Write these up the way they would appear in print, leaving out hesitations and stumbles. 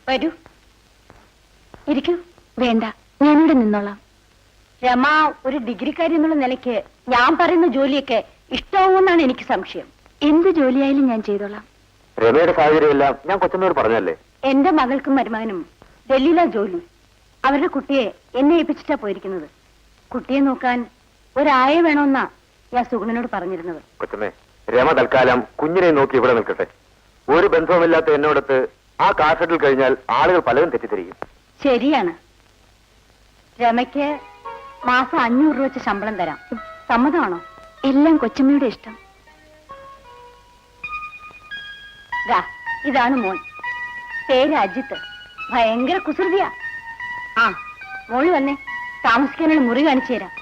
വരൂ, ഇരിക്കൂ. വേണ്ട, ഞാനിവിടെ നിന്നോളാം. രമ ഒരു ഡിഗ്രിക്കാരി എന്നുള്ള നിലയ്ക്ക് ഞാൻ പറയുന്ന ജോലിയൊക്കെ ഇഷ്ടമാവുമെന്നാണ് എനിക്ക് സംശയം. എന്ത് ജോലിയായാലും ഞാൻ ചെയ്തോളാം. രമയുടെ സാഹചര്യമെല്ലാം ഞാൻ കൊച്ചമ്മയോട് പറഞ്ഞല്ലേ. എന്റെ മകൾക്കും മരുമകനും ഡൽഹിയിലാ ജോലി. അവരുടെ കുട്ടിയെ എന്നെ ഏൽപ്പിച്ചിട്ടാ പോയിരിക്കുന്നത്. കുട്ടിയെ നോക്കാൻ ഒരായ വേണമെന്നാ ഞാൻ സുഗുണനോട് പറഞ്ഞിരുന്നത്. കൊച്ചമ്മേ, രമ തൽക്കാലം കുഞ്ഞിനെ നോക്കി ഇവിടെ നിൽക്കട്ടെ. ഒരു ബന്ധവുമില്ലാത്ത എന്നോടത്ത് ആ കാർഷെഡിൽ കഴിഞ്ഞാൽ ആളുകൾ പലതും തെറ്റിദ്ധരിക്കും. ശരിയാണ്. രമയ്ക്ക് മാസം 500 രൂപ വെച്ച് ശമ്പളം തരാം. സമ്മതമാണോ? എല്ലാം കൊച്ചമ്മയുടെ ഇഷ്ടം. ഇതാണ് മോൻ. പേര് അജിത്ത്. ഭയങ്കര കുസൃതിയാ. ആ, മോള് വന്നേ, താമസിക്കാനുള്ള മുറി കാണിച്ചു തരാം.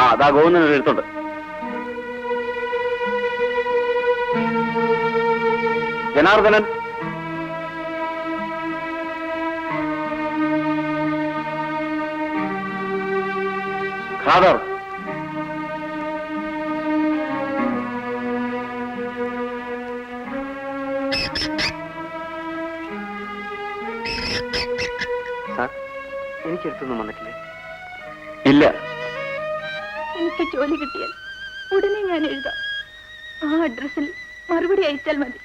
അതാ ഗോവിന്ദൻ എടുത്തോണ്ട്. ജനാർദ്ദനൻ, ഖാദർ, എനിക്കെടുത്തൊന്നും വന്നിട്ടില്ലേ? ഇല്ല. എനിക്ക് ജോലി കിട്ടിയാൽ ഉടനെ ഞാൻ എഴുതാം. ആ അഡ്രസ്സിൽ മറുപടി അയച്ചാൽ മതി.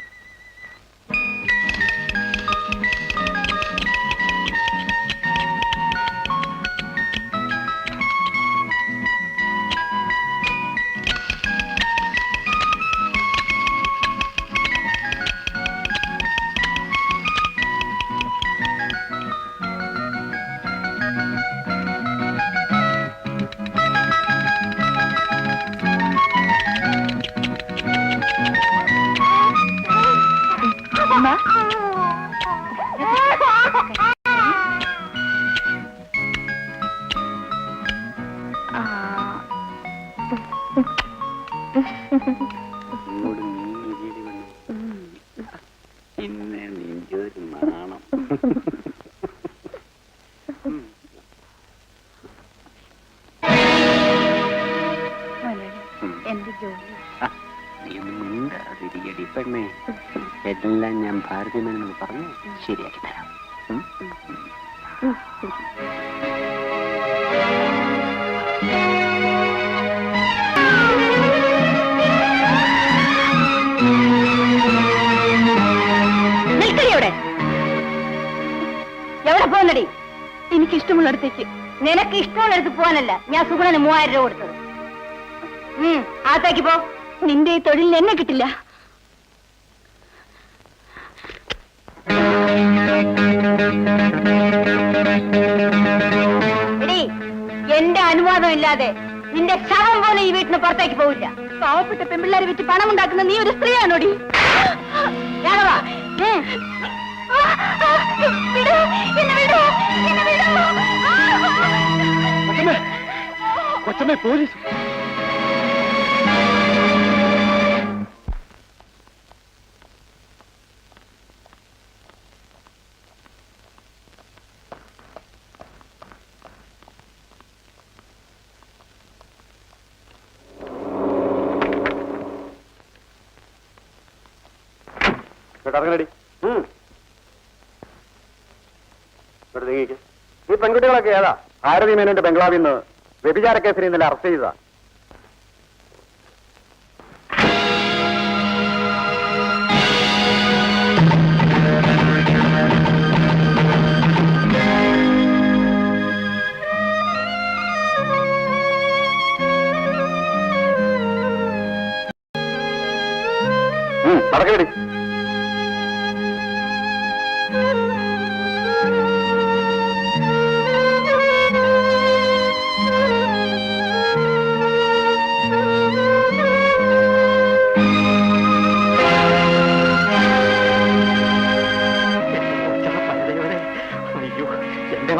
എല്ലാം ഞാൻ ഭാരതീയമെന്ന് പറഞ്ഞു ശരിയാക്കി തരാം. നിൽക്കടിയോടെ. എവിടെ പോകുന്നടി? എനിക്കിഷ്ടമുള്ളിടത്തേക്ക്. നിനക്ക് ഇഷ്ടമുള്ളിടത്ത് പോകാനല്ല ഞാൻ സുഗുണന് 3000 രൂപ കൊടുത്തത്. അകത്തേക്ക് പോ. നിന്റെ ഈ തൊഴിലിന് എന്നെ കിട്ടില്ല. എന്റെ അനുവാദം ഇല്ലാതെ നിന്റെ ശവം പോലെ ഈ വീട്ടിന് പുറത്തേക്ക് പോവില്ല. പാവപ്പെട്ട പെൺപിള്ളേരെ വിറ്റ് പണം ഉണ്ടാക്കുന്ന നീ ഒരു സ്ത്രീയാണോടി? കൊച്ചമ്മേ, പോലീസ്. ഇറങ്ങടി. ഈ പെൺകുട്ടികളൊക്കെ ഏതാ? ഭാരതി മേനോന്റെ ബംഗ്ലാവിൽ നിന്ന് വ്യഭിചാര കേസിൽ ഇന്നലെ അറസ്റ്റ് ചെയ്തതാ. നടക്കടി.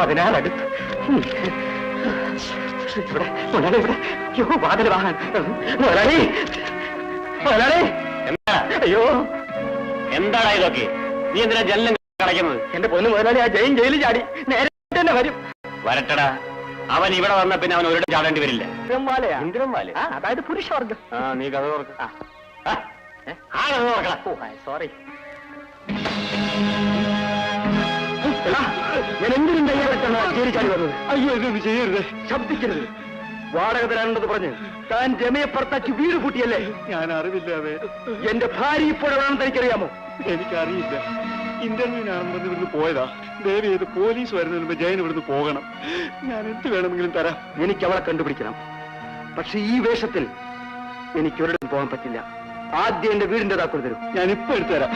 അതിനടുത്ത് ഇവിടെ ഇവിടെ വാതിൽ വാങ്ങാൻ. അയ്യോ, എന്താണ് ഇതൊക്കെ? നീ എന്തിനാ ജനലും കളയ്ക്കുന്നത്? എന്റെ പൊന്നു മുതലാളി, ആ ജയിലിൽ ചാടി നേരിട്ട് തന്നെ വരും. വരട്ടടാ. അവൻ ഇവിടെ വന്ന പിന്നെ അവൻ ഒരിടം ചാടേണ്ടി വരില്ല. ഇന്ദ്രംവാല, അതായത് പുരുഷവർഗം. നീ കഥ തുറക്ക. ആ കഥ സോറി. ഞാൻ എന്തിനും തയ്യാറായിട്ടാണ് ജയിലിൽ ചാടി വന്നത്. അയ്യോ ഇതൊന്നും ചെയ്യരുത്, ശബ്ദിക്കരുത്. വാടക തരാനുണ്ടെന്ന് പറഞ്ഞ് താൻ രമയെ പുറത്താക്കി വീട് കൂട്ടിയല്ലേ? ഞാൻ അറിവില്ലാതെ. എന്റെ ഭാര്യ ഇപ്പോൾ എവിടെയാണെന്ന് തനിക്കറിയാമോ? എനിക്കറിയില്ല. ഇന്റർവ്യൂവിനാണെന്ന് പറഞ്ഞ് ഇവിടുന്ന് പോയതാ. ദേവി ചെയ്ത് പോലീസ് വരുന്നതിന് മുമ്പ് ജയൻ ഇവിടുന്ന് പോകണം. ഞാൻ എന്ത് വേണമെങ്കിലും തരാം. എനിക്ക് അവളെ കണ്ടുപിടിക്കണം. പക്ഷെ ഈ വേഷത്തിൽ എനിക്കൊരിടത്തും പോകാൻ പറ്റില്ല. ആദ്യം എന്റെ വീടിന്റെ താക്കോൽ തരൂ. ഞാൻ ഇപ്പൊ എടുത്തുതരാം.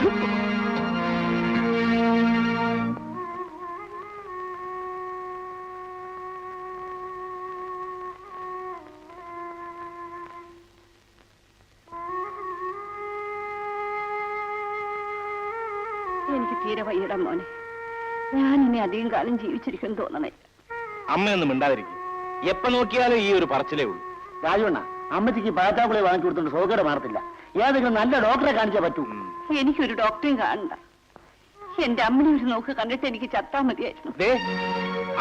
എനിക്ക് തീരെ വയ്യടം മോനെ. ഞാൻ ഇനി അധികം കാലം ജീവിച്ചിരിക്കും തോന്നണേ. അമ്മയൊന്നും മിണ്ടാതിരിക്കും. എപ്പോ നോക്കിയാലും ഈ ഒരു പറച്ചിലേ ഉള്ളൂ. രാജുവണ്ണ, അമ്മച്ചിക്ക് പാറ്റാപ്പിളെ വാങ്ങി കൊടുത്തോണ്ട് സൗകര്യ മാറത്തില്ല. ഏതെങ്കിലും നല്ല ഡോക്ടറെ കാണിച്ചാൽ പറ്റൂ. എനിക്കൊരു ഡോക്ടറെയും കാണണ്ട. എന്റെ അമ്മനെ ഒരു നോക്ക് കണ്ടിട്ട് എനിക്ക് ചത്താ മതിയായിരുന്നു.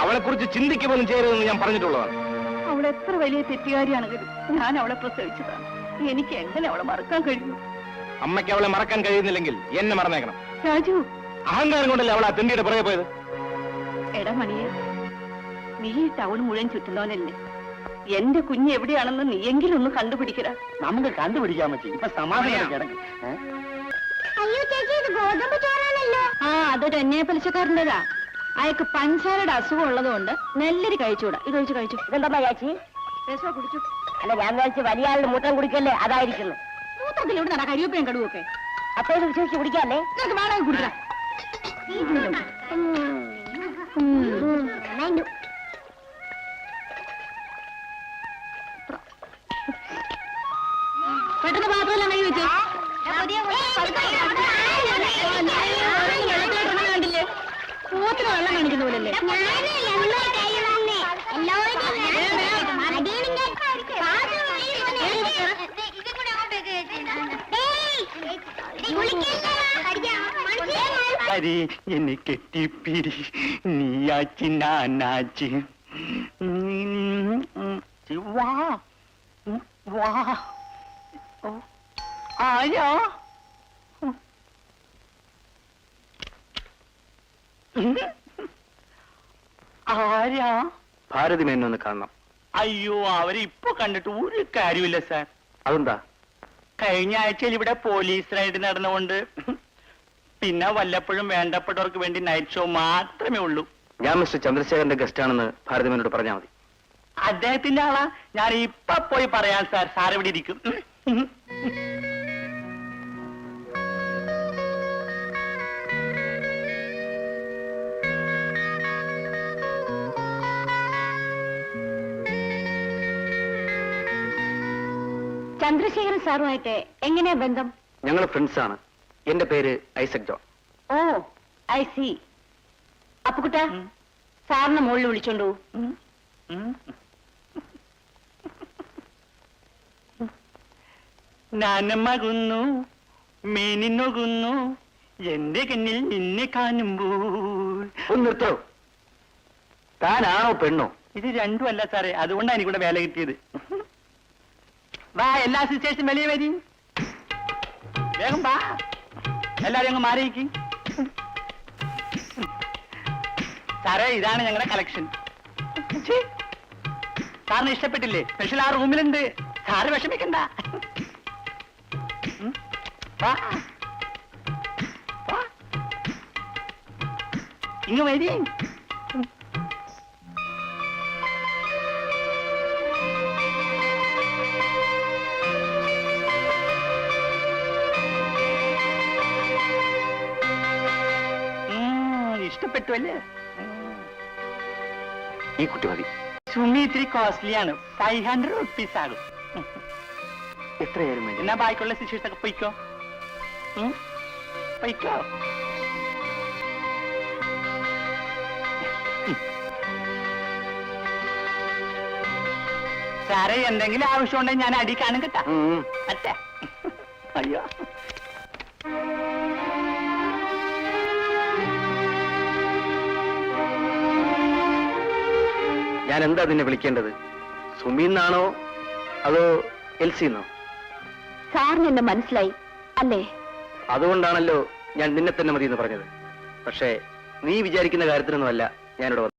അവളെ കുറിച്ച് ചിന്തിക്കുമ്പോഴും ചെയ്യരുതെന്ന് ഞാൻ പറഞ്ഞിട്ടുള്ളതാണ്. അവൾ എത്ര വലിയ തെറ്റുകാരിയാണെങ്കിലും ഞാൻ അവളെ പ്രസവിച്ചതാണ്. എനിക്ക് എങ്ങനെ അവളെ മറക്കാൻ കഴിയും? അമ്മയ്ക്ക് അവളെ മറക്കാൻ കഴിയുന്നില്ലെങ്കിൽ എന്നെ മറന്നേക്കണം. രാജു, അഹങ്കാരം കൊണ്ടല്ലേ അവൾ ആ തെണ്ടിയുടെ പുറകെ പോയത്. എടാ മണിയെ, നീ ഈ ടൗൺ മുഴുവൻ ചുറ്റുന്നവനല്ലേ? എന്റെ കുഞ്ഞ് എവിടെയാണെന്ന് നീയെങ്കിലും ഒന്ന് കണ്ടുപിടിക്കടാ. നമുക്ക് കണ്ടുപിടിക്കാൻ പറ്റി. ഇപ്പൊ സമാധാനം കിടക്കും. അയ്യോ ചേച്ചി, ഇത് ഗോതമ്പ് ചോറാണല്ലോ. ആ, അതൊരു എന്നെ പലിശക്കാരൻ്റെതാ. അയാൾക്ക് പഞ്ചസാരയുടെ അസുഖം ഉള്ളതുകൊണ്ട് നെല്ലരി കഴിച്ചുകൂടാ. ഇത് കഴിച്ചു കഴിച്ചു. ഇതെന്താ ചേച്ചി? രസോ കുടിച്ചു. അല്ല, ഞാൻ വിചാരിച്ചു വലിയ ആളിന് മൂത്രം കുടിക്കല്ലേ അതായിരിക്കുന്നു. മൂത്രത്തിലൂടെ നട കരിവേപ്പയും കടുവൊക്കെ അപ്പൊ ഇത് വിശ്വസിച്ച് കുടിക്കാല്ലേ? നിനക്ക് വേണമെങ്കിൽ കുടിക്കാം. പെട്ടെന്ന് പാത്രമെല്ലാം കഴുകി വെച്ചേ. കണ്ടില്ലേ, മൂത്ര വെള്ളം കാണിക്കുന്ന പോലല്ലേ? അരി എന്നെ കെട്ടിപ്പിടി, നീയാച്ചി നാനാച്ചി. വാ വാ. ആരാ? ആരാ? ഭാരതി മേനൊന്ന് കാണണം. അയ്യോ, അവരെ ഇപ്പൊ കണ്ടിട്ട് ഒരു കാര്യമില്ല സാർ. അതെന്താ? കഴിഞ്ഞ ആഴ്ചയിൽ ഇവിടെ പോലീസ് റൈഡ് നടന്നുകൊണ്ട് പിന്നെ വല്ലപ്പോഴും വേണ്ടപ്പെട്ടവർക്ക് വേണ്ടി നൈറ്റ് ഷോ മാത്രമേ ഉള്ളൂ. ഞാൻ മിസ്റ്റർ ചന്ദ്രശേഖരന്റെ ഗസ്റ്റ് ആണെന്ന് ഭാരതി മേനോട് പറഞ്ഞാൽ മതി. അദ്ദേഹത്തിന്റെ ആളാ? ഞാൻ ഇപ്പൊ പോയി പറയാം സാർ. സാർ ഇവിടെ ഇരിക്കും. ചന്ദ്രശേഖരൻ സാറുമായിട്ട് എങ്ങനെയാ ബന്ധം? ഞങ്ങൾ ഫ്രണ്ട്സ് ആണ്. എന്റെ പേര് ഐസക് ജോൺ. ഓ, ഐ സി. അപ്പുകുട്ട, സാറിനെ മുകളിൽ വിളിച്ചോണ്ടു. നാനമകുന്നു, മേനിന്നൊകുന്നു, എന്റെ കണ്ണിൽ നിന്നെ കാണുമ്പോൾ. ഒന്ന് നിർത്തോ. താനാണോ പെണ്ണോ? ഇത് രണ്ടും അല്ല സാറേ, അതുകൊണ്ടാണ് എനിക്കൂടെ വേല കിട്ടിയത്. വാ, എല്ലാ സിസ്റ്റേഴ്സും വെളിയെ വരി. വേഗം വാ, എല്ലാരും അങ്ങ് മാറിയിക്ക്. സാറേ, ഇതാണ് ഞങ്ങളുടെ കളക്ഷൻ. സാറിന് ഇഷ്ടപ്പെട്ടില്ലേ? സ്പെഷ്യൽ ആ റൂമിലുണ്ട്. സാറ് വിഷമിക്കണ്ട. വാ, വാ. ഇങ്ങ് വരി. ഇഷ്ടപ്പെട്ടു അല്ലേ? ഈ കുട്ടി മതി. സുമി ഇത്തിരി കോസ്റ്റ്ലിയാണ്. 500 റുപ്പീസ് ആകും. എത്രയായിരുന്നു? എന്നാ ബാക്കിയുള്ള സിസ്റ്റേഴ്സ് ഒക്കെ പൊയ്ക്കോ. പൊയ്ക്കോ. സാറേ, എന്തെങ്കിലും ആവശ്യമുണ്ടെങ്കിൽ ഞാൻ അടി കാണും കേട്ടാ. അച്ഛാ, അയ്യോ. ഞാൻ എന്താ നിന്നെ വിളിക്കേണ്ടത്? സുമിന്നാണോ അതോ എൽസിന്നോ? സാറിന് എന്നെ മനസ്സിലായി അല്ലേ? അതുകൊണ്ടാണല്ലോ ഞാൻ നിന്നെ തന്നെ മതി എന്ന് പറഞ്ഞത്. പക്ഷേ നീ വിചാരിക്കുന്ന കാര്യത്തിനൊന്നുമല്ല ഞാനിവിടെ വന്നത്.